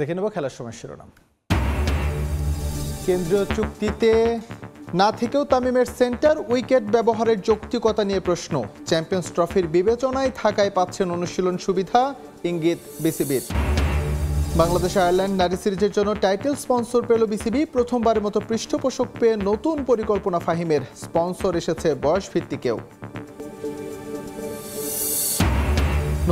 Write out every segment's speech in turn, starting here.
দেখে নেব খেলার সময় শিরোনাম। কেন্দ্রীয় চুক্তিতে না থেকেও তামিমের সেন্টার উইকেট ব্যবহারের যৌক্তিকতা নিয়ে প্রশ্ন। চ্যাম্পিয়ন্স ট্রফির বিবেচনায় থাকায় পাচ্ছেন অনুশীলন সুবিধা, ইঙ্গিত বিসিবির। বাংলাদেশ আয়ারল্যান্ড নারী সিরিজের জন্য টাইটেল স্পন্সর পেল বিসিবি। প্রথমবারের মতো পৃষ্ঠপোষক পেয়ে নতুন পরিকল্পনা ফাহিমের। স্পন্সর এসেছে বয়স ভিত্তিকেও।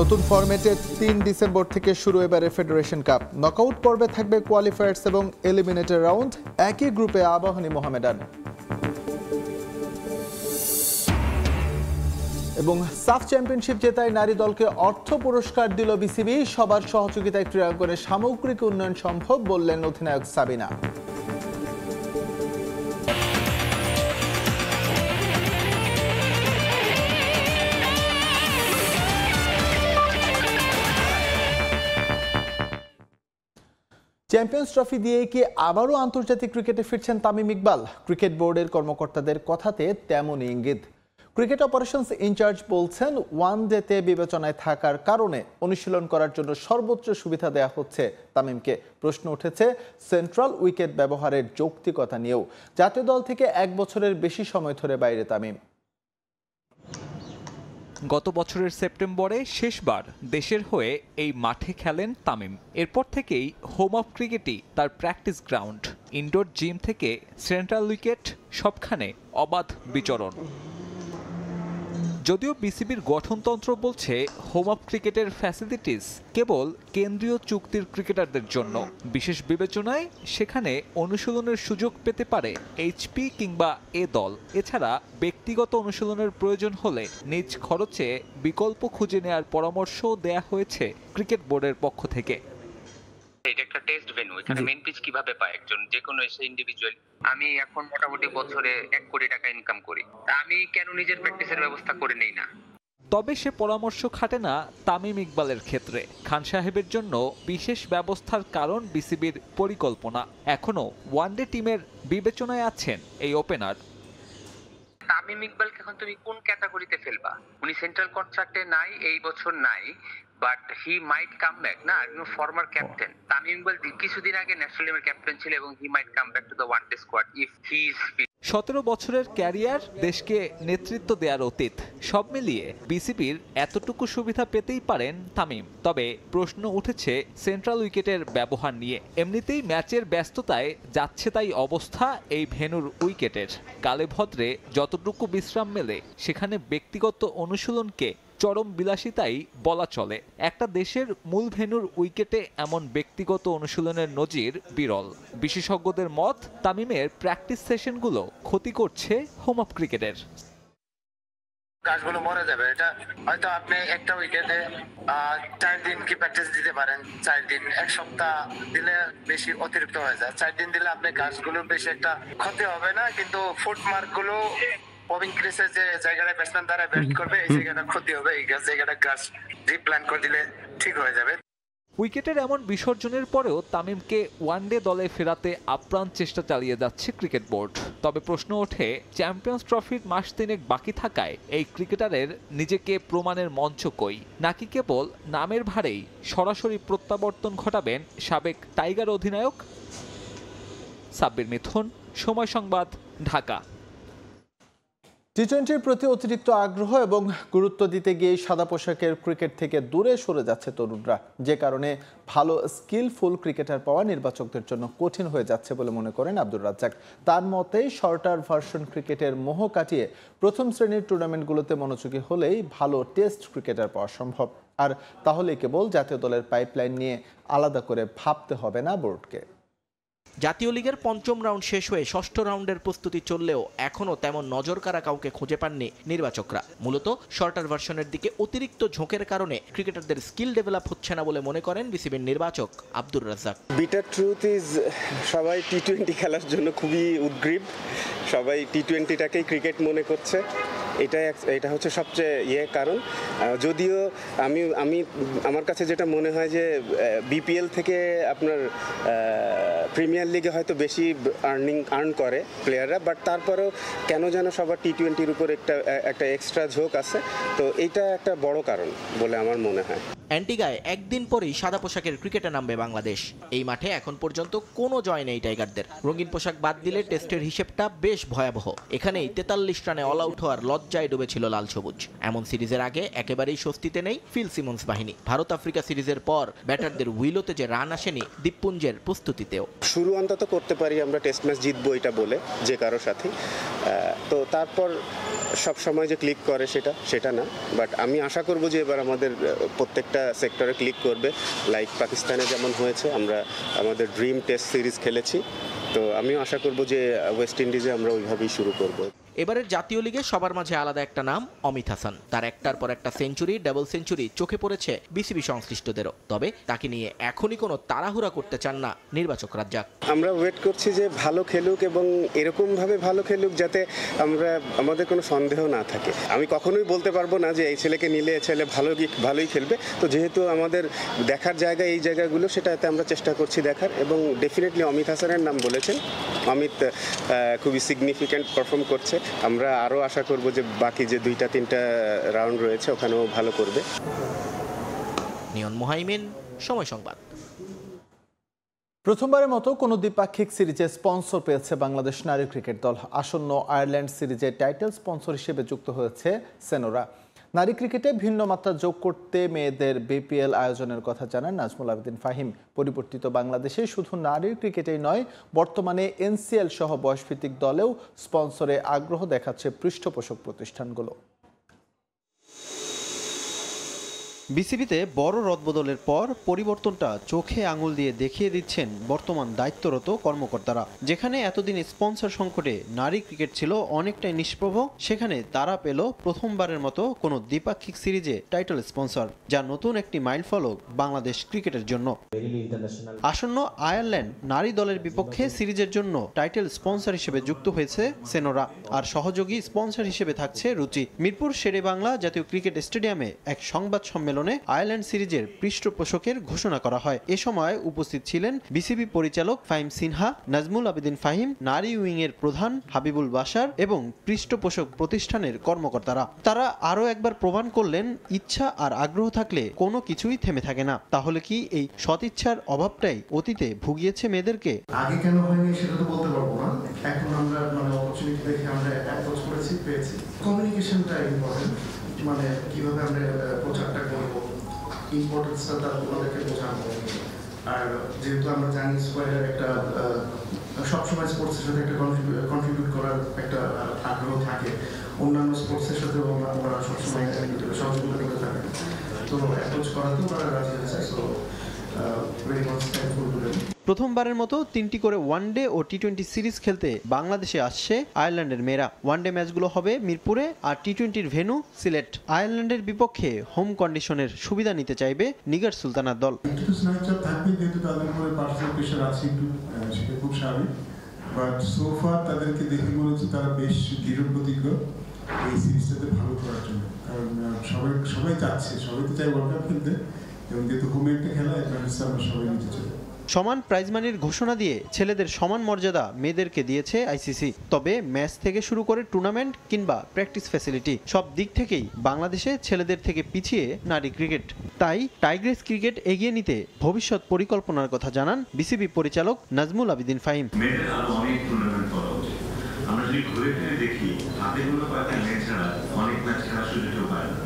নতুন ফরম্যাটে ৩ ডিসেম্বর থেকে শুরু এবারে ফেডারেশন কাপ। নকআউট পর্বে থাকবে কোয়ালিফায়ার্স এবং এলিমিনেটর রাউন্ড। একই গ্রুপে আবাহনী, মোহামেডান। এবং সাফ চ্যাম্পিয়নশিপ জেতায় নারী দলকে অর্থ পুরস্কার দিল বিসিবি। সবার সহযোগিতায় ক্রীড়াঙ্গনে সামগ্রিক উন্নয়ন সম্ভব বললেন অধিনায়ক সাবিনা। চ্যাম্পিয়ন্স ট্রফি দিয়ে কি আবারও আন্তর্জাতিক ক্রিকেটে ফিরছেন তামিম ইকবাল? ক্রিকেট বোর্ডের কর্মকর্তাদের কথাতে তেমনই ইঙ্গিত। ক্রিকেট অপারেশনস ইনচার্জ বলছেন, ওয়ান ডেতে বিবেচনায় থাকার কারণে অনুশীলন করার জন্য সর্বোচ্চ সুবিধা দেওয়া হচ্ছে তামিমকে। প্রশ্ন উঠেছে সেন্ট্রাল উইকেট ব্যবহারের যৌক্তিকতা নিয়েও। জাতীয় দল থেকে 1 বছরের বেশি সময় ধরে বাইরে তামিম। গত বছরের সেপ্টেম্বরে শেষবার দেশের হয়ে এই মাঠে খেলেন তামিম। এরপর থেকেই হোম অফ ক্রিকেটই তার প্র্যাকটিস গ্রাউন্ড। ইনডোর জিম থেকে সেন্ট্রাল উইকেট, সবখানে অবাধ বিচরণ। যদিও বিসিবির গঠনতন্ত্র বলছে হোম অফ ক্রিকেটের ফ্যাসিলিটিস কেবল কেন্দ্রীয় চুক্তির ক্রিকেটারদের জন্য। বিশেষ বিবেচনায় সেখানে অনুশীলনের সুযোগ পেতে পারে এইচপি কিংবা এ দল। এছাড়া ব্যক্তিগত অনুশীলনের প্রয়োজন হলে নিজ খরচে বিকল্প খুঁজে নেওয়ার পরামর্শও দেয়া হয়েছে ক্রিকেট বোর্ডের পক্ষ থেকে। এটা একটা টেস্ট ভেন্যু, এখানে মেন পিচ কিভাবে পায় একজন যে কোনো এসে ইন্ডিভিজুয়াল। আমি এখন মোটামুটি বছরে 1 কোটি টাকা ইনকাম করি, তা আমি কেন নিজের প্র্যাকটিসের ব্যবস্থা করে নেই না? তবে সে পরামর্শ খাটে না তামিম ইকবালের ক্ষেত্রে। খান সাহেবের জন্য বিশেষ ব্যবস্থার কারণ বিসিবির পরিকল্পনা। এখনো ওয়ানডে টিমের বিবেচনায় আছেন এই ওপেনার। তামিম ইকবালকে এখন তুমি কোন ক্যাটাগরিতে ফেলবা? উনি সেন্ট্রাল কন্ট্রাক্টে নাই, এই বছর নাই, but he might come back না। ফর্মার ক্যাপ্টেন তামিম ইকবাল কিছুদিন আগে ন্যাশনাল টিমের ক্যাপ্টেন ছিল এবং he might come back to the one day squad if he is fit. 17 বছরের ক্যারিয়ার, দেশকে নেতৃত্ব দেওয়ার অতীত, সব মিলিয়ে বিসিবির এতটুকু সুবিধা পেতেই পারেন তামিম। তবে প্রশ্ন উঠেছে সেন্ট্রাল উইকেটের ব্যবহার নিয়ে। এমনিতেই ম্যাচের ব্যস্ততায় যাচ্ছে তাই অবস্থা এই ভেন্যুর উইকেটের। কালে ভদ্রে যতটুকু বিশ্রাম মেলে সেখানে ব্যক্তিগত অনুশীলনকে চরম বিলাসিতাই বলা চলে। একটা দেশের মূল ভেন্যুর উইকেটে এমন ব্যক্তিগত অনুশীলনের নজির বিরল। বিশেষজ্ঞদের মত, তামিমের প্র্যাকটিস সেশনগুলো ক্ষতি করছে হোম অফ ক্রিকেটের। গাছগুলো মরে যাবে। এটা হয়তো আপনি একটা উইকেটে 4 দিন কি প্র্যাকটিস দিতে পারেন, 4 দিন, 1 সপ্তাহ দিলে বেশি অতিরিক্ত হয়ে যায়। 4 দিন দিলে আপনি গাছগুলোর বেশি একটা ক্ষতি হবে না, কিন্তু ফুটমার্ক গুলো ববিং ক্রিসে যে জায়গাটা ব্যাটসম্যান দ্বারা ব্যাট করবে এই জায়গাটা ক্ষতি হবে। এই জায়গাটা গাছ রিপ্ল্যান্ট করে দিলে ঠিক হয়ে যাবে। উইকেটের এমন বিসর্জনের পরেও তামিমকে ওয়ানডে দলে ফেরাতে আপ্রাণ চেষ্টা চালিয়ে যাচ্ছে ক্রিকেট বোর্ড। তবে প্রশ্ন ওঠে, চ্যাম্পিয়ন্স ট্রফির মাস 3 বাকি থাকায় এই ক্রিকেটারের নিজেকে প্রমাণের মঞ্চ কই, নাকি কেবল নামের ভারেই সরাসরি প্রত্যাবর্তন ঘটাবেন সাবেক টাইগার অধিনায়ক? সাব্বির মিথুন, সময় সংবাদ, ঢাকা। টি-20-র প্রতি অতিরিক্ত আগ্রহ এবং গুরুত্ব দিতে গিয়ে সাদা পোশাকের ক্রিকেট থেকে দূরে সরে যাচ্ছে তরুণরা, যে কারণে ভালো স্কিলফুল ক্রিকেটার পাওয়া নির্বাচকদের জন্য কঠিন হয়ে যাচ্ছে বলে মনে করেন আব্দুর রাজ্জাক। তার মতে শর্টার ভার্সন ক্রিকেটের মোহ কাটিয়ে প্রথম শ্রেণীর টুর্নামেন্টগুলোতে মনোযোগী হলেই ভালো টেস্ট ক্রিকেটার পাওয়া সম্ভব। আর তাহলেই কেবল জাতীয় দলের পাইপলাইন নিয়ে আলাদা করে ভাবতে হবে না বোর্ডকে। জাতীয় লিগের 5ম রাউন্ড শেষ হয়ে 6ষ্ঠ রাউন্ডের প্রস্তুতি চললেও এখনও তেমন নজর কাড়া কাউকে খুঁজে পাননি নির্বাচকরা। মূলত শর্টার ভার্সনের দিকে অতিরিক্ত ঝোঁকের কারণে ক্রিকেটারদের স্কিল ডেভেলপ হচ্ছে না বলে মনে করেন বিসিবির নির্বাচক Abdur Razzak. Bitter truth is, সবাই টি-20 খেলার জন্য খুবই উদ্গ্রীব, সবাই টি-20টাকেই ক্রিকেট মনে করছে। এটা হচ্ছে সবচেয়ে কারণ। যদিও আমার কাছে যেটা মনে হয় যে বিপিএল থেকে আপনার প্রিমিয়ার লিগে হয়তো বেশি আর্ন করে প্লেয়াররা, বাট তারপরেও কেন যেন সবার টি-20-র উপর একটা এক্সট্রা ঝোঁক আছে। তো এইটা একটা বড় কারণ বলে আমার মনে হয়। অ্যান্টিগায় একদিন পরেই সাদা পোশাকের ক্রিকেটে নামবে বাংলাদেশ। এই মাঠে এখন পর্যন্ত কোনো জয় নেই টাইগারদের। রঙিন পোশাক বাদ দিলে টেস্টের হিসেবটা বেশ ভয়াবহ। এখানেই 43 রানে অল আউট হওয়ার লজ্জায় ডুবেছিল লাল সবুজ। এমন সিরিজের আগে একেবারেই স্বস্তিতে নেই ফিল সিমন্স বাহিনী। ভারত আফ্রিকা সিরিজের পর ব্যাটারদের উইলোতে যে রান আসেনি দ্বীপপুঞ্জের প্রস্তুতিতেও। শুরু অন্তত করতে পারি আমরা টেস্ট ম্যাচ জিতবো এটা বলে যে কারো সাথে, তো তারপর সব সময় যে ক্লিক করে সেটা না, বাট আমি আশা করব যে এবার আমাদের প্রত্যেকটা সেক্টরে ক্লিক করবে, লাইক পাকিস্তানে যেমন হয়েছে। আমরা আমাদের ড্রিম টেস্ট সিরিজ খেলেছি, তো আমিও আশা করব যে ওয়েস্ট ইন্ডিজে আমরা ওইভাবেই শুরু করব। এবারের জাতীয় লিগে সবার মাঝে আলাদা একটা নাম অমিত হাসান। তার একটার পর একটা সেঞ্চুরি, ডাবল সেঞ্চুরি চোখে পড়েছে বিসিবি সংশ্লিষ্টদেরও। তবে তাকে নিয়ে এখনই কোনো তাড়াহুড়া করতে চান না নির্বাচক রাজ্জাক। আমরা ওয়েট করছি যে ভালো খেলুক এবং এরকমভাবে ভালো খেলুক যাতে আমাদের কোনো সন্দেহ না থাকে। আমি কখনোই বলতে পারবো না যে এই ছেলেকে নিলে এই ছেলে ভালোই খেলবে। তো যেহেতু আমাদের দেখার জায়গা এই জায়গাগুলো, সেটাতে আমরা চেষ্টা করছি দেখার, এবং ডেফিনেটলি অমিত হাসানের নাম বলেছেন। অমিত খুবই সিগনিফিক্যান্ট পারফর্ম করছে। আমরা আরও আশা করব যে বাকি যে 2-3টা রাউন্ড রয়েছে ওখানেও ভালো করবে। নিয়ন মুহাইমিন, সময় সংবাদ। প্রথমবারের মতো কোনো দ্বিপাক্ষিক সিরিজে স্পন্সর পেয়েছে বাংলাদেশ নারী ক্রিকেট দল। আসন্ন আয়ারল্যান্ড সিরিজের টাইটেল স্পন্সর হিসেবে যুক্ত হয়েছে সেনোরা। নারী ক্রিকেটে ভিন্ন মাত্রা যোগ করতে মেয়েদের বিপিএল আয়োজনের কথা জানান নাজমুল আবেদিন ফাহিম। পরিবর্তিত বাংলাদেশে শুধু নারীর ক্রিকেটেই নয়, বর্তমানে এনসিএল সহ বয়সভিত্তিক দলেও স্পন্সরে আগ্রহ দেখাচ্ছে পৃষ্ঠপোষক প্রতিষ্ঠানগুলো। বিসিবিতে বড় রদবদলের পর পরিবর্তনটা চোখে আঙুল দিয়ে দেখিয়ে দিচ্ছেন বর্তমান দায়িত্বরত কর্মকর্তারা। যেখানে এতদিন স্পন্সর সংকটে নারী ক্রিকেট ছিল অনেকটাই নিষ্প্রভ, সেখানে তারা পেল প্রথমবারের মতো কোনো দ্বিপাক্ষিক সিরিজে টাইটেল স্পন্সর, যা নতুন একটি মাইলফলক বাংলাদেশ ক্রিকেটের জন্য। আসন্ন আয়ারল্যান্ড নারী দলের বিপক্ষে সিরিজের জন্য টাইটেল স্পন্সর হিসেবে যুক্ত হয়েছে সেনোরা, আর সহযোগী স্পন্সর হিসেবে থাকছে রুচি। মিরপুর শেরে বাংলা জাতীয় ক্রিকেট স্টেডিয়ামে এক সংবাদ সম্মেলনে আয়ারল্যান্ড সিরিজের পৃষ্ঠপোষকের ঘোষণা করা হয়। এ সময় উপস্থিত ছিলেন বিসিবি পরিচালক ফাহিম সিনহা, নাজমুল আবেদিন ফাহিম, নারী উইং এর প্রধান হাবিবুল বাশার এবং পৃষ্ঠপোষক প্রতিষ্ঠানের কর্মকর্তারা। তারা আরও একবার প্রমাণ করলেন, ইচ্ছা আর আগ্রহ থাকলে কোনো কিছুই থেমে থাকে না। তাহলে কি এই সদিচ্ছার অভাবটাই অতীতে ভুগিয়েছে মেয়েদেরকে? আগে কেন হয়নি সেটা তো বলতে পারবো না। এখন আমরা অপরচুনিটি দেখে আমরা অ্যাপ্রোচ করেছি, পেয়েছি। কমিউনিকেশনটা ইম্পর্টেন্ট, কিভাবে আমরা প্রচারটা করবো, ইম্পর্টেন্সটা তাদেরকে বোঝানো। আর যেহেতু আমরা জানি স্কোয়ারের একটা সবসময় স্পোর্টসের সাথে একটা কন্ট্রিবিউট করার একটা আগ্রহ থাকে, অন্যান্য স্পোর্টসের সাথেও আমরা সবসময় সহযোগিতা করে থাকি। তো অ্যাপ্রোচ করাতেও তারা রাজি হয়েছে। So very much thankful to them. প্রথমবারের মতো 3টি করে ওয়ানডে ও টি-20 সিরিজ খেলতে বাংলাদেশে আসছে আয়ারল্যান্ডের মেয়েরা। ওয়ানডে ম্যাচগুলো হবে মিরপুরে, আর টি-20-র ভেন্যু সিলেট। আয়ারল্যান্ডের বিপক্ষে হোম কন্ডিশনের সুবিধা নিতে চাইবে নিগার সুলতানার দল। একটু স্নাইচার থাকবে, যেহেতু তাদের উপরে পার্সোনাল প্রেশার আছে একটু, সেটা খুব স্বাভাবিক। বাট সোফার তাদেরকে দেখে মনে হচ্ছে তারা বেশ দৃঢ় প্রতিজ্ঞ এই সিরিজটাতে ভালো করার জন্য। কারণ সবাই চাচ্ছে, সবাই তো চাই ওয়ার্ল্ড কাপ খেলতে, এবং যেহেতু হোমে একটা খেলা, অ্যাডভান্টেজটা আমরা সবাই নিতে চাই। সমান প্রাইজ মানির ঘোষণা দিয়ে ছেলেদের সমান মর্যাদা মেয়েদেরকে দিয়েছে আইসিসি। তবে ম্যাচ থেকে শুরু করে টুর্নামেন্ট কিংবা প্র্যাকটিস ফ্যাসিলিটি সব দিক থেকেই বাংলাদেশে ছেলেদের থেকে পিছিয়ে নারী ক্রিকেট। তাই টাইগ্রেস ক্রিকেট এগিয়ে নিতে ভবিষ্যৎ পরিকল্পনার কথা জানান বিসিবি পরিচালক নাজমুল আবেদিন ফাহিম। মেয়েদের আরো অনেক টুর্নামেন্ট করা উচিত। আমরা যদি ঘুরে ফিরে দেখি, হাতে গুলো কয়েকটা মেয়ে ছাড়া অনেক ম্যাচ খেলার সুযোগও পায় না।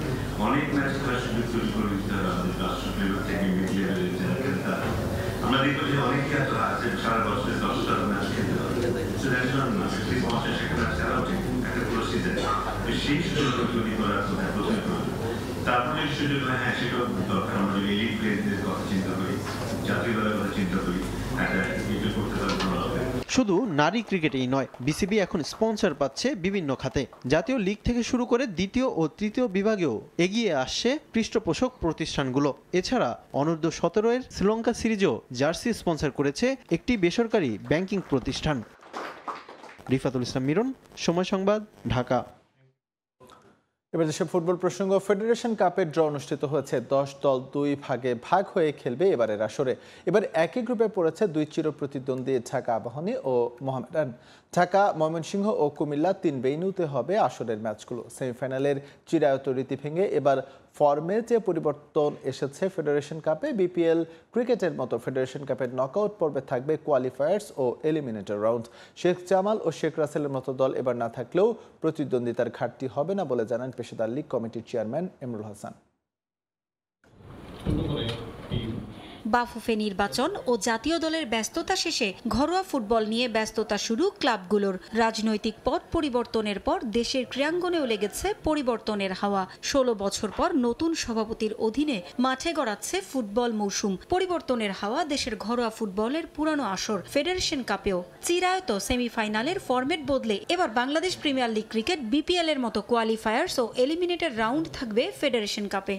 অনেক ম্যাচ খেলার সুযোগ তৈরি করে দিতে হবে আমাদের রাষ্ট্র লেভেল থেকে মিড লেভেলের যারা খেলতে হবে। আমরা দেখবো যে অনেকে এত আছে সারা বছরে 10টা ম্যাচ খেলতে পারে, ম্যাচ খেলা উচিত একটা পুরো সিজন। সেই সুযোগ তৈরি করার কথা প্রথমে করবে, তারপরে সুযোগ হয়, হ্যাঁ সেটাও দরকার। আমরা যদি এলিট প্লেয়ারদের কথা চিন্তা করি, জাতীয় দলের কথা চিন্তা করি, একটা কিছু করতে পারবো। শুধু নারী ক্রিকেটেই নয়, বিসিবি এখন স্পন্সর পাচ্ছে বিভিন্ন খাতে। জাতীয় লিগ থেকে শুরু করে দ্বিতীয় ও তৃতীয় বিভাগেও এগিয়ে আসছে পৃষ্ঠপোষক প্রতিষ্ঠানগুলো। এছাড়া অনূর্ধ্ব 17-এর শ্রীলঙ্কা সিরিজও জার্সি স্পন্সর করেছে একটি বেসরকারি ব্যাংকিং প্রতিষ্ঠান। রিফাতুল ইসলাম মিরন, সময় সংবাদ, ঢাকা। এবার দেশের ফুটবল প্রসঙ্গ। ফেডারেশন কাপের ড্র অনুষ্ঠিত হয়েছে। 10 দল 2 ভাগে ভাগ হয়ে খেলবে এবারের আসরে। এবার একই গ্রুপে পড়েছে 2 চিরপ্রতিদ্বন্দ্বী ঢাকা আবাহনী ও মোহামেডান। ঢাকা, ময়মনসিংহ ও কুমিল্লা 3 ভেন্যুতে হবে আসরের ম্যাচগুলো। সেমিফাইনালের চিরায়ত রীতি ভেঙে এবার ফর্মে যে পরিবর্তন এসেছে ফেডারেশন কাপে, বিপিএল ক্রিকেটের মতো ফেডারেশন কাপের নকআউট পর্বে থাকবে কোয়ালিফায়ার্স ও এলিমিনেটর রাউন্ড। শেখ জামাল ও শেখ রাসেলের মতো দল এবার না থাকলেও প্রতিদ্বন্দ্বিতার ঘাটতি হবে না বলে জানান পেশাদার লীগ কমিটির চেয়ারম্যান ইমরুল হাসান। বাফুফে নির্বাচন ও জাতীয় দলের ব্যস্ততা শেষে ঘরোয়া ফুটবল নিয়ে ব্যস্ততা শুরু ক্লাবগুলোর। রাজনৈতিক পট পরিবর্তনের পর দেশের ক্রীড়াঙ্গনেও লেগেছে পরিবর্তনের হাওয়া। ১৬ বছর পর নতুন সভাপতির অধীনে মাঠে গড়াচ্ছে ফুটবল মৌসুম। পরিবর্তনের হাওয়া দেশের ঘরোয়া ফুটবলের পুরানো আসর ফেডারেশন কাপেও। চিরায়ত সেমিফাইনালের ফরম্যাট বদলে এবার Bangladesh premier league cricket BPL এর মতো কোয়ালিফায়ার্স ও এলিমিনেটর রাউন্ড থাকবে ফেডারেশন কাপে।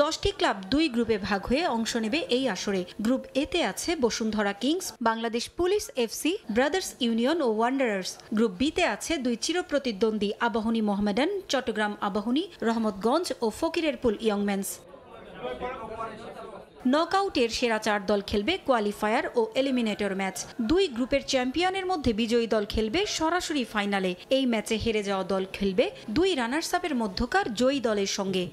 10টি ক্লাব 2 গ্রুপে ভাগ হয়ে অংশ নেবে এই আসরে। গ্রুপ এতে আছে Bashundhara kings, Bangladesh police FC, brothers union ও ওয়ান্ডারার্স। গ্রুপ বিতে আছে 2 চিরপ্রতিদ্বন্দ্বী আবাহনী মোহামেডান, চট্টগ্রাম আবাহনী, রহমতগঞ্জ ও ফকিরেরপুল ইয়ংম্যানস। নকআউটের সেরা 4 দল খেলবে কোয়ালিফায়ার ও এলিমিনেটর ম্যাচ। 2 গ্রুপের চ্যাম্পিয়নের মধ্যে বিজয়ী দল খেলবে সরাসরি ফাইনালে। এই ম্যাচে হেরে যাওয়া দল খেলবে 2 রানার্স আপের মধ্যকার জয়ী দলের সঙ্গে।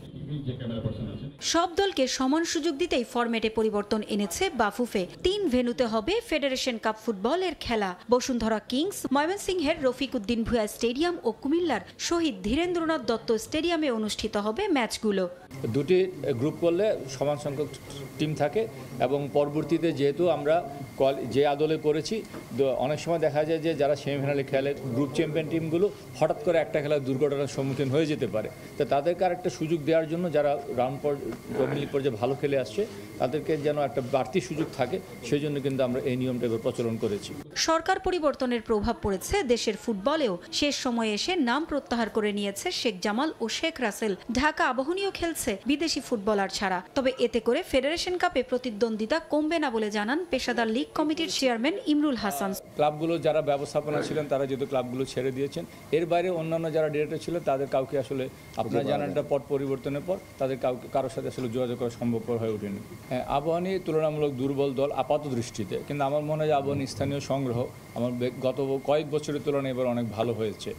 সব দলকে সমান সুযোগ দিতেই ফরম্যাটে পরিবর্তন এনেছে বাফুফে। 3 ভেন্যুতে হবে ফেডারেশন কাপ ফুটবলের খেলা। বসুন্ধরা কিংস, ময়মনসিংহের রফিক উদ্দিন ভুঁইয়া স্টেডিয়াম ও কুমিল্লার শহীদ ধীরেন্দ্রনাথ দত্ত স্টেডিয়ামে অনুষ্ঠিত হবে ম্যাচগুলো। 2টি গ্রুপ করলে সমান সংখ্যক টিম থাকে এবং পরবর্তীতে যেহেতু আমরা যে আদলে করেছি, অনেক সময় দেখা যায় যে যারা সেমিফাইনালে খেলে গ্রুপ চ্যাম্পিয়ন টিমগুলো হঠাৎ করে একটা খেলা দুর্ঘটনার সম্মুখীন হয়ে যেতে পারে। তো তাদেরকে আর একটা সুযোগ দেওয়ার জন্য যারা রাউন্ড প্রিমিয়ার পর্যায়ে ভালো খেলে আসছে তাদেরকে যেন একটা বাড়তি সুযোগ থাকে, সেই জন্য কিন্তু আমরা এই নিয়মটা প্রচলন করেছি। সরকার পরিবর্তনের প্রভাব পড়েছে দেশের ফুটবলেও। শেষ সময়ে এসে নাম প্রত্যাহার করে নিয়েছে শেখ জামাল ও শেখ রাসেল। ঢাকা আবাহনীও খেলছে বিদেশি ফুটবলার ছাড়া। তবে এতে করে ফেডারেশন কাপে প্রতিদ্বন্দ্বিতা কমবে না বলে জানান পেশাদার লীগ কমিটির চেয়ারম্যান ইমরুল হাসান। ক্লাবগুলো যারা ব্যবস্থাপনা ছিলেন তারা যেহেতু ক্লাবগুলো ছেড়ে দিয়েছেন, এর বাইরে অন্যান্য যারা ডিরেক্টর ছিলেন তাদের কাউকে আসলে আপনারা জানেন একটা পট পরিবর্তনের পর তাদের কারোর সাথে আসলে যোগাযোগ করা সম্ভবপর হয়ে ওঠেনি। হ্যাঁ, আবাহনী তুলনামূলক দুর্বল দল আপাত দৃষ্টিতে, কিন্তু আমার মনে হয় আবাহনী স্থানীয় সংগ্রহ আমার গত কয়েক বছরের তুলনায় এবার অনেক ভালো হয়েছে।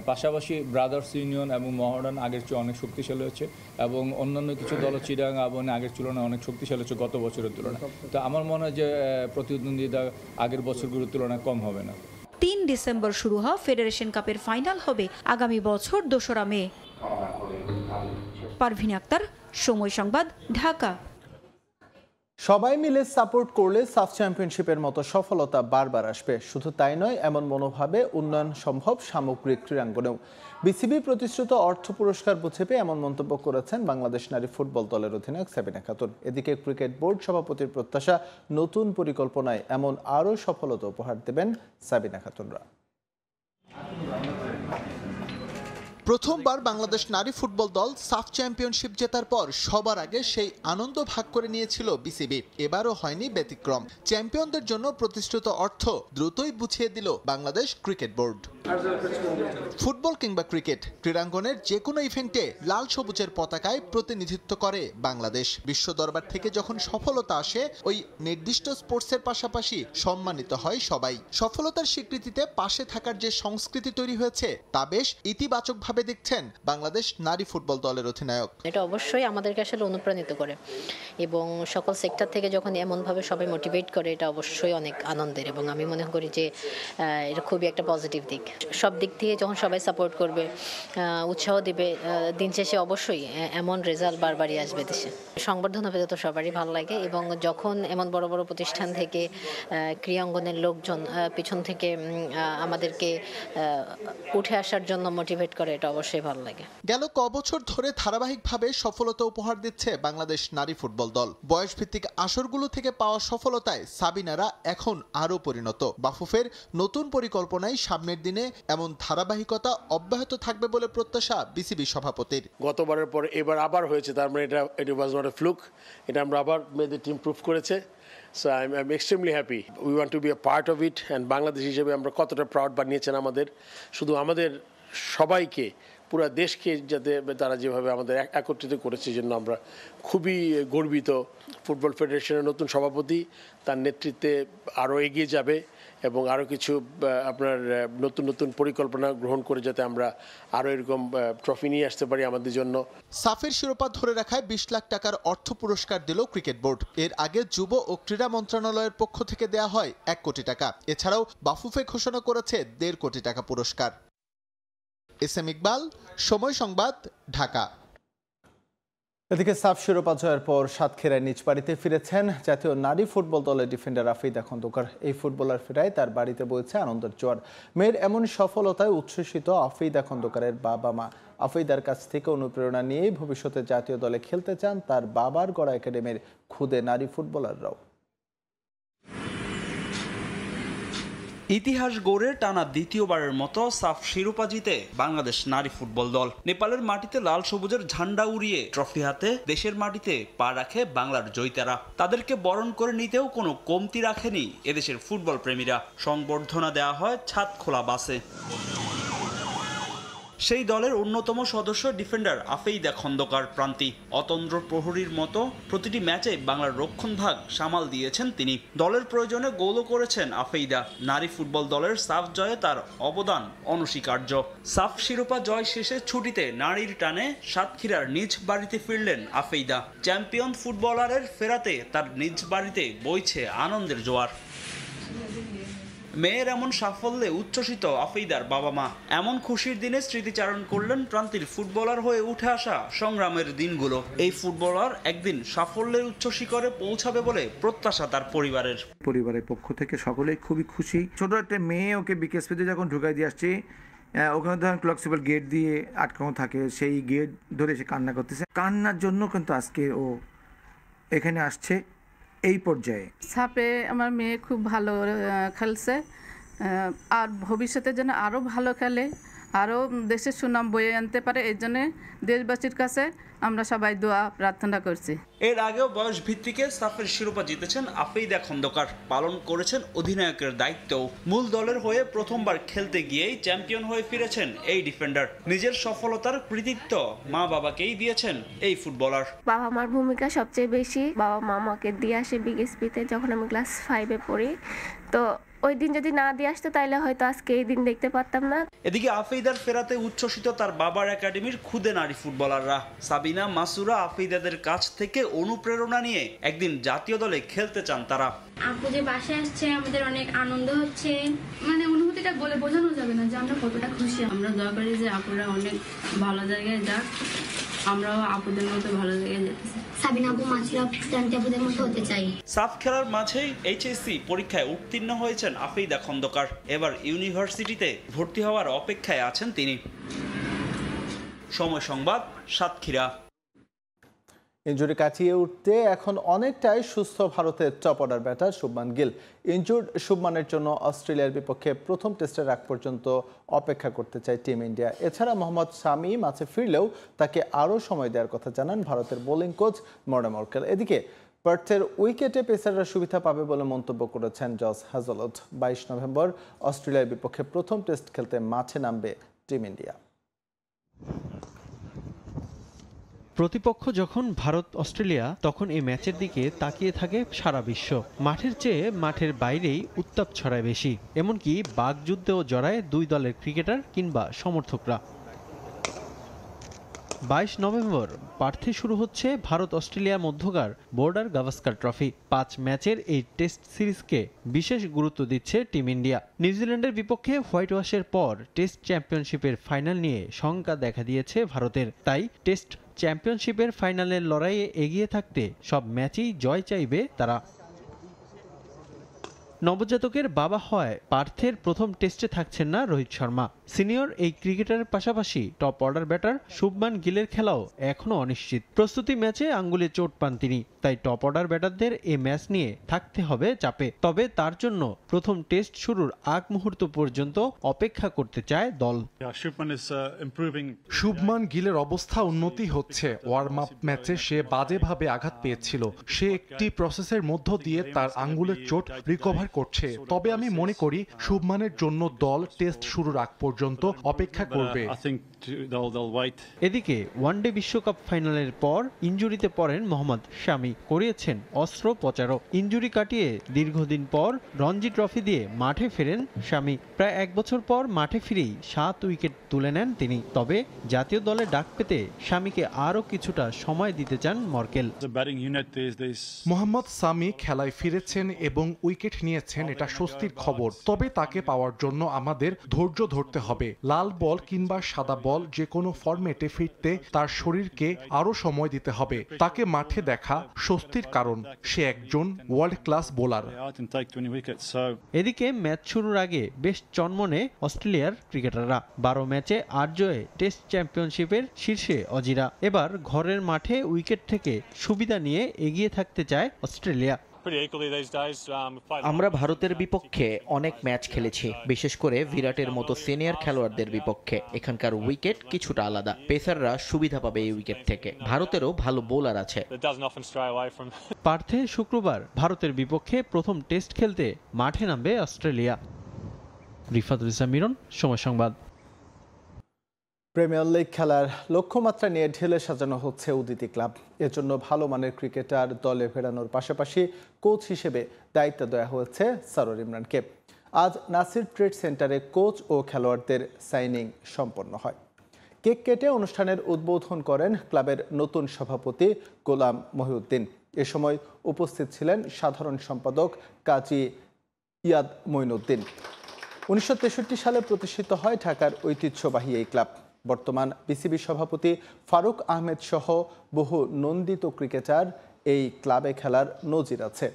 পাশাপাশি ব্রাদার্স ইউনিয়ন এবং মোহামেডান আগের চেয়ে অনেক শক্তিশালী হচ্ছে এবং অন্যান্য কিছু দল চিটাগাং আবাহনী আগের তুলনায় অনেক শক্তিশালী হচ্ছে গত বছরের তুলনায়। তো আমার মনে হয় যে প্রতিদ্বন্দ্বিতা আগের বছরগুলোর তুলনায় কম হবে না। 3 ডিসেম্বর শুরু হওয়া ফেডারেশন কাপের ফাইনাল হবে আগামী বছর 2রা মে। পারভিন আক্তার, সময় সংবাদ, ঢাকা। সবাই মিলে সাপোর্ট করলে সাফ চ্যাম্পিয়নশিপের মতো সফলতা বারবার আসবে। শুধু তাই নয়, এমন মনোভাবে উন্নয়ন সম্ভব সামগ্রিক ক্রীড়াঙ্গনেও। বিসিবি প্রতিশ্রুত অর্থ পুরস্কার বুঝে পেয়ে এমন মন্তব্য করেছেন বাংলাদেশ নারী ফুটবল দলের অধিনায়ক সাবিনা খাতুন। এদিকে ক্রিকেট বোর্ড সভাপতির প্রত্যাশা, নতুন পরিকল্পনায় এমন আরও সফলতা উপহার দেবেন সাবিনা খাতুনরা। প্রথমবার বাংলাদেশ নারী ফুটবল দল সাফ চ্যাম্পিয়নশিপ জেতার পর সবার আগে সেই আনন্দ ভাগ করে নিয়েছিল বিসিবি। এবারও হয়নি ব্যতিক্রম। চ্যাম্পিয়নদের জন্য প্রতিশ্রুত অর্থ দ্রুতই বুঝিয়ে দিল বাংলাদেশ ক্রিকেট বোর্ড। ফুটবল কিংবা ক্রিকেট, ক্রীড়াঙ্গনের যে কোনো ইভেন্টে লাল সবুজের পতাকায় প্রতিনিধিত্ব করে বাংলাদেশ। বিশ্ব দরবার থেকে যখন সফলতা আসে, ওই নির্দিষ্ট স্পোর্টসের পাশাপাশি সম্মানিত হয় সবাই। সফলতার স্বীকৃতিতে পাশে থাকার যে সংস্কৃতি তৈরি হয়েছে তা বেশ ইতিবাচকভাবে দেখছেন বাংলাদেশ নারী ফুটবল দলের অধিনায়ক। এটা অবশ্যই আমাদেরকে আসলে অনুপ্রাণিত করে এবং সকল সেক্টর থেকে যখন এমনভাবে সবাই মোটিভেট করে, এটা অবশ্যই অনেক আনন্দের এবং আমি মনে করি যে এটা খুবই একটা পজিটিভ দিক। সব দিক থেকে যখন সবাই সাপোর্ট করবে, উৎসাহ দিবে, দিন শেষে অবশ্যই এমন রেজাল্ট বারবারই আসবে দেশে। সংবর্ধনা পেতে তো সবারই ভালো লাগে এবং যখন এমন বড় বড় প্রতিষ্ঠান থেকে ক্রীড়াঙ্গনের লোকজন পিছন থেকে আমাদেরকে উঠে আসার জন্য মোটিভেট করে, এটা অবশ্যই ভালো লাগে। গেল কবছর ধরে ধারাবাহিকভাবে সফলতা উপহার দিচ্ছে বাংলাদেশ নারী ফুটবল দল। বয়সভিত্তিক আসরগুলো থেকে পাওয়া সফলতায় সাবিনারা এখন আরও পরিণত। বাফুফের নতুন পরিকল্পনায় সামনের দিনে এমন ধারাবাহিকতা অব্যাহত থাকবে বলে প্রত্যাশা বিসিবি সভাপতির। গতবারের পর এবার আবার হয়েছে, তার মানে এটা ওয়াজ নট এ ফ্লুক, এটা আমরা আবার মেয়েদের টিম প্রুভ করেছে। So I'm extremely happy. We want to be a part of it and Bangladesh হিসেবে আমরা কতটা প্রাউড বানিয়েছেন আমাদের, শুধু আমাদের সবাইকে পুরো দেশকে যাতে তারা যেভাবে আমাদের একত্রিত করেছে জন্য আমরা খুবই গর্বিত। ফুটবল ফেডারেশনের নতুন সভাপতি তার নেতৃত্বে আরও এগিয়ে যাবে এবং আরও কিছু আপনার নতুন নতুন পরিকল্পনা গ্রহণ করে যাতে আমরা আরও এরকম ট্রফি নিয়ে আসতে পারি আমাদের জন্য। সাফের শিরোপা ধরে রাখায় 20 লাখ টাকার অর্থ পুরস্কার দিল ক্রিকেট বোর্ড। এর আগে যুব ও ক্রীড়া মন্ত্রণালয়ের পক্ষ থেকে দেয়া হয় 1 কোটি টাকা। এছাড়াও বাফুফে ঘোষণা করেছে 1.5 কোটি টাকা পুরস্কার। এসএম ইকবাল, সময় সংবাদ, ঢাকা। এদিকে সাফ শিরোপা জয়ের পর সাতক্ষীরায় নিজ বাড়িতে ফিরেছেন জাতীয় নারী ফুটবল দলের ডিফেন্ডার আফিদা খন্দকার। এই ফুটবলার ফেরায় তার বাড়িতে বইছে আনন্দের জোয়ার। মেয়ের এমন সফলতায় উচ্ছ্বসিত আফিদা খন্দকারের বাবা মা। আফিদার কাছ থেকে অনুপ্রেরণা নিয়েই ভবিষ্যতে জাতীয় দলে খেলতে চান তার বাবার গড়া একাডেমির খুদে নারী ফুটবলাররাও। ইতিহাস গড়ে টানা দ্বিতীয়বারের মতো সাফ শিরোপা জিতে বাংলাদেশ নারী ফুটবল দল। নেপালের মাটিতে লাল সবুজের ঝান্ডা উড়িয়ে ট্রফি হাতে দেশের মাটিতে পা রাখে বাংলার জয়িতারা। তাদেরকে বরণ করে নিতেও কোনো কমতি রাখেনি এদেশের ফুটবল প্রেমীরা। সংবর্ধনা দেওয়া হয় ছাদ খোলা বাসে। সেই দলের অন্যতম সদস্য ডিফেন্ডার আফিদা খন্দকার প্রান্তি। অতন্দ্র প্রহরীর মতো প্রতিটি ম্যাচে বাংলার রক্ষণভাগ সামাল দিয়েছেন তিনি। দলের প্রয়োজনে গোলও করেছেন আফিদা। নারী ফুটবল দলের সাফ জয়ে তার অবদান অনস্বীকার্য। সাফ শিরোপা জয় শেষে ছুটিতে নারীর টানে সাতক্ষীরার নিজ বাড়িতে ফিরলেন আফিদা। চ্যাম্পিয়ন ফুটবলারের ফেরাতে তার নিজ বাড়িতে বইছে আনন্দের জোয়ার। মেয়ের এমন সাফল্যে উচ্ছ্বসিত আফিদার বাবা মা। এমন খুশির দিনে স্মৃতিচারণ করলেন প্রান্তির ফুটবলার হয়ে উঠে আসা সংগ্রামের দিনগুলো। এই ফুটবলার একদিন সাফল্যের উচ্চ শিখরে পৌঁছাবে বলে প্রত্যাশা তার পরিবারের পক্ষ থেকে সকলেই খুবই খুশি। ছোট একটা মেয়ে ওকে বিকেএসপিতে যখন ঢুকাই দিয়ে আসছে, ওখানে ধরেন ফ্লেক্সিবল গেট দিয়ে আটকানো থাকে, সেই গেট ধরে সে কান্না করতেছে। কান্নার জন্য কিন্তু আজকে ও এখানে আসছে এই পর্যায়ে। সাপে আমার মেয়ে খুব ভালো খেলছে, আর ভবিষ্যতে যেন আরও ভালো খেলে, আরও দেশের সুনাম বয়ে আনতে পারে। এই জন্য দেশবাসীর কাছে আমরা সবাই দোয়া প্রার্থনা করছি। এর আগেও বয়স ভিত্তিকে সাফের শিরোপা জিতেছেন আফিদা খন্দকার। পালন করেছেন অধিনায়কের দায়িত্বও। মূল দলের হয়ে প্রথমবার খেলতে গিয়েই চ্যাম্পিয়ন হয়ে ফিরেছেন এই ডিফেন্ডার। নিজের সফলতার কৃতিত্ব মা বাবাকেই দিয়েছেন এই ফুটবলার। বাবা মার ভূমিকা সবচেয়ে বেশি। বাবা মা আমাকে দিয়ে আসে বিকেএসপিতে যখন আমি ক্লাস 5-এ পড়ি। তো ওই দিন যদি না দিয়ে আসতো তাহলে হয়তো আজকে এই দিন দেখতে পারতাম না। এদিকে আফিদার ফেরাতে উচ্ছ্বসিত তার বাবার একাডেমির খুদে নারী ফুটবলাররা। সাবিনা, মাসুরা আফিদাদের কাছ থেকে অনুপ্রেরণা নিয়ে একদিন জাতীয় দলে খেলতে চান তারা। আপু যে বাসায় আসছে আমাদের অনেক আনন্দ হচ্ছে, মানে অনুভূতিটা বলে বোঝানো যাবে না যে আমরা কতটা খুশি। আমরা দয়া করি যে আপুরা অনেক ভালো জায়গায় যাক, আমরাও আপুদের মতো ভালো জায়গায় যেতে চাই। সাবিনা আপু, মাসুরা আপুদের মতো হতে চাই। সাফ খেলার মাঝেই এইচএসসি পরীক্ষায় উত্তীর্ণ হয়েছেন আফিদা খন্দকার। এবার ইউনিভার্সিটিতে ভর্তি হওয়ার অপেক্ষায় আছেন তিনি। সময় সংবাদ, সাতক্ষীরা। ইনজুরি কাটিয়ে উঠতে এখন অনেকটাই সুস্থ ভারতের top order batter Shubman Gill. Injured শুভমানের জন্য অস্ট্রেলিয়ার বিপক্ষে প্রথম টেস্টের আগ পর্যন্ত অপেক্ষা করতে চায় টিম ইন্ডিয়া। এছাড়া মোহাম্মদ শামি মাঠে ফিরলেও তাকে আরও সময় দেওয়ার কথা জানান ভারতের বোলিং কোচ মর্নে মর্কেল। এদিকে পার্থের উইকেটে পেসাররা সুবিধা পাবে বলে মন্তব্য করেছেন জস হ্যাজলউড। 22 নভেম্বর অস্ট্রেলিয়ার বিপক্ষে প্রথম টেস্ট খেলতে মাঠে নামবে টিম ইন্ডিয়া। প্রতিপক্ষ যখন ভারত অস্ট্রেলিয়া, তখন এই ম্যাচের দিকে তাকিয়ে থাকে সারা বিশ্ব। মাঠের চেয়ে মাঠের বাইরেই উত্তাপ ছড়ায় বেশি। এমনকি বাকযুদ্ধেও জড়ায় দুই দলের ক্রিকেটার কিংবা সমর্থকরা। 22 নভেম্বর পার্থে শুরু হচ্ছে ভারত অস্ট্রেলিয়ার মধ্যকার বর্ডার গাভাস্কার ট্রফি। 5 ম্যাচের এই টেস্ট সিরিজকে বিশেষ গুরুত্ব দিচ্ছে টিম ইন্ডিয়া। নিউজিল্যান্ডের বিপক্ষে হোয়াইট ওয়াশের পর টেস্ট চ্যাম্পিয়নশিপের ফাইনাল নিয়ে শঙ্কা দেখা দিয়েছে ভারতের। তাই টেস্ট চ্যাম্পিয়নশিপের ফাইনালের লড়াইয়ে এগিয়ে থাকতে সব ম্যাচেই জয় চাইবে তারা। নবজাতকের বাবা হয় পার্থের প্রথম টেস্টে থাকছেন না রোহিত শর্মা। সিনিয়র এই ক্রিকেটারের পাশাপাশি টপ অর্ডার ব্যাটার শুভমান গিলের খেলাও এখনো অনিশ্চিত। প্রস্তুতি ম্যাচে আঙ্গুলে চোট পান তিনি, তাই টপ অর্ডার ব্যাটারদের এই ম্যাচ নিয়ে থাকতে হবে চাপে। তবে তার জন্য প্রথম টেস্ট শুরুর আগ মুহূর্ত পর্যন্ত অপেক্ষা করতে চায় দল। শুভমান গিলের অবস্থা উন্নতি হচ্ছে। ওয়ার্ম আপ ম্যাচে সে বাজেভাবে আঘাত পেয়েছিল। সে একটি প্রসেসের মধ্য দিয়ে তার আঙ্গুলের চোট রিকভার করছে। তবে আমি মনে করি শুভমানের জন্য দল টেস্ট শুরুর আগ পর্যন্ত অপেক্ষা করবে। এদিকে ওয়ানডে বিশ্বকাপ ফাইনালের পর ইনজুরিতে পড়েন মোহাম্মদ শামি, করিয়েছেন অস্ত্রোপচারও। ইনজুরি কাটিয়ে দীর্ঘদিন পর রঞ্জি ট্রফি দিয়ে মাঠে ফেরেন শামি। প্রায় 1 বছর পর মাঠে ফিরেই 7 উইকেট তুলে নেন তিনি। তবে জাতীয় দলে ডাক পেতে শামিকে আরও কিছুটা সময় দিতে চান মর্কেল। মোহাম্মদ সামি খেলায় ফিরেছেন এবং উইকেট নিয়েছেন, এটা স্বস্তির খবর। তবে তাকে পাওয়ার জন্য আমাদের ধৈর্য ধরতে হবে। লাল বল কিংবা সাদা বল যে কোনো ফরম্যাটে ফিরতে তার শরীরকে আরো সময় দিতে হবে। তাকে মাঠে দেখা স্বস্তির কারণ, সে একজন ওয়ার্ল্ড ক্লাস বোলার। এদিকে ম্যাচ শুরুর আগে বেশ চনমনে অস্ট্রেলিয়ার ক্রিকেটাররা। 12 ম্যাচে 8 জয়ে টেস্ট চ্যাম্পিয়নশিপের শীর্ষে অজিরা। এবার ঘরের মাঠে উইকেট থেকে সুবিধা নিয়ে এগিয়ে থাকতে চায় অস্ট্রেলিয়া। আমরা ভারতের বিপক্ষে অনেক ম্যাচ খেলেছি, বিশেষ করে বিরাটের মতো সিনিয়র খেলোয়াড়দের বিপক্ষে। এখানকার উইকেট কিছুটা আলাদা, পেসাররা সুবিধা পাবে এই উইকেট থেকে। ভারতেরও ভালো বোলার আছে। পার্থে শুক্রবার ভারতের বিপক্ষে প্রথম টেস্ট খেলতে মাঠে নামবে অস্ট্রেলিয়া। রিফাতুল ইসলাম মিরন, সময় সংবাদ। প্রিমিয়ার লিগ খেলার লক্ষ্যমাত্রা নিয়ে ঢেলে সাজানো হচ্ছে উদিতি ক্লাব। এর জন্য ভালো মানের ক্রিকেটার দলে ফেরানোর পাশাপাশি কোচ হিসেবে দায়িত্ব দেওয়া হয়েছে সরোয়ার ইমরানকে। আজ নাসির ট্রেড সেন্টারে কোচ ও খেলোয়াড়দের সাইনিং সম্পন্ন হয়। কেক কেটে অনুষ্ঠানের উদ্বোধন করেন ক্লাবের নতুন সভাপতি গোলাম মহিউদ্দিন। এ সময় উপস্থিত ছিলেন সাধারণ সম্পাদক কাজী ইয়াদ মঈনুদ্দিন। 1963 সালে প্রতিষ্ঠিত হয় ঢাকার ঐতিহ্যবাহী এই ক্লাব। বর্তমান বিসিবি সভাপতি ফারুক আহমেদ সহ বহু নন্দিত ক্রিকেটার এই ক্লাবে খেলার নজির আছে।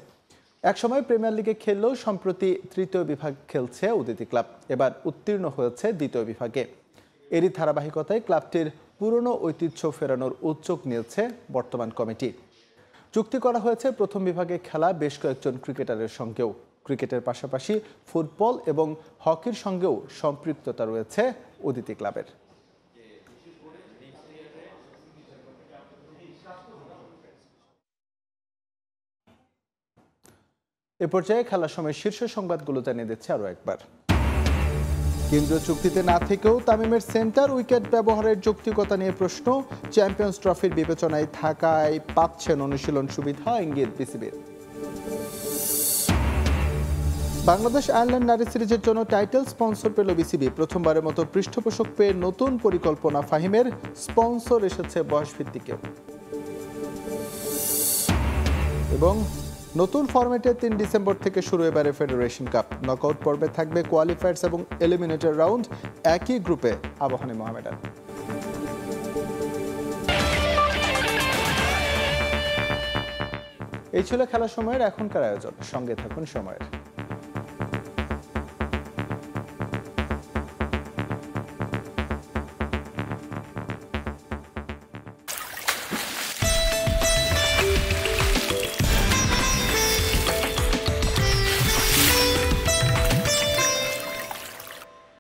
একসময় প্রিমিয়ার লিগে খেললেও সম্প্রতি 3য় বিভাগ খেলছে উদিতি ক্লাব। এবার উত্তীর্ণ হয়েছে 2য় বিভাগে। এরই ধারাবাহিকতায় ক্লাবটির পুরনো ঐতিহ্য ফেরানোর উদ্যোগ নিয়েছে বর্তমান কমিটি। চুক্তি করা হয়েছে প্রথম বিভাগে খেলা বেশ কয়েকজন ক্রিকেটারের সঙ্গেও। ক্রিকেটের পাশাপাশি ফুটবল এবং হকির সঙ্গেও সম্পৃক্ততা রয়েছে উদিতি ক্লাবের। এ পর্যায়ে খেলার সময় শীর্ষ সংবাদগুলো জানিয়ে দিচ্ছে আরও একবার। কেন্দ্রীয় চুক্তিতে না থেকেও তামিমের সেন্টার উইকেট ব্যবহারের যৌক্তিকতা নিয়ে প্রশ্ন। চ্যাম্পিয়ন্স ট্রফির বিবেচনায় থাকায় পাচ্ছেন অনুশীলন সুবিধা, ইঙ্গিত বিসিবির। বাংলাদেশ আয়ারল্যান্ড নারী সিরিজের জন্য টাইটেল স্পন্সর পেল বিসিবি। প্রথমবারের মতো পৃষ্ঠপোষক পেয়ে নতুন পরিকল্পনা ফাহিমের। স্পন্সর এসেছে বয়সভিত্তিকে। এবং নতুন ফরম্যাটে 3 ডিসেম্বর থেকে শুরু এবারে ফেডারেশন কাপ। নকআউট পর্বে থাকবে কোয়ালিফায়ার্স এবং এলিমিনেটর রাউন্ড। একই গ্রুপে আবাহনী মোহামেডান। এই ছিল খেলার সময়ের এখনকার আয়োজন। সঙ্গে থাকুন সময়ের।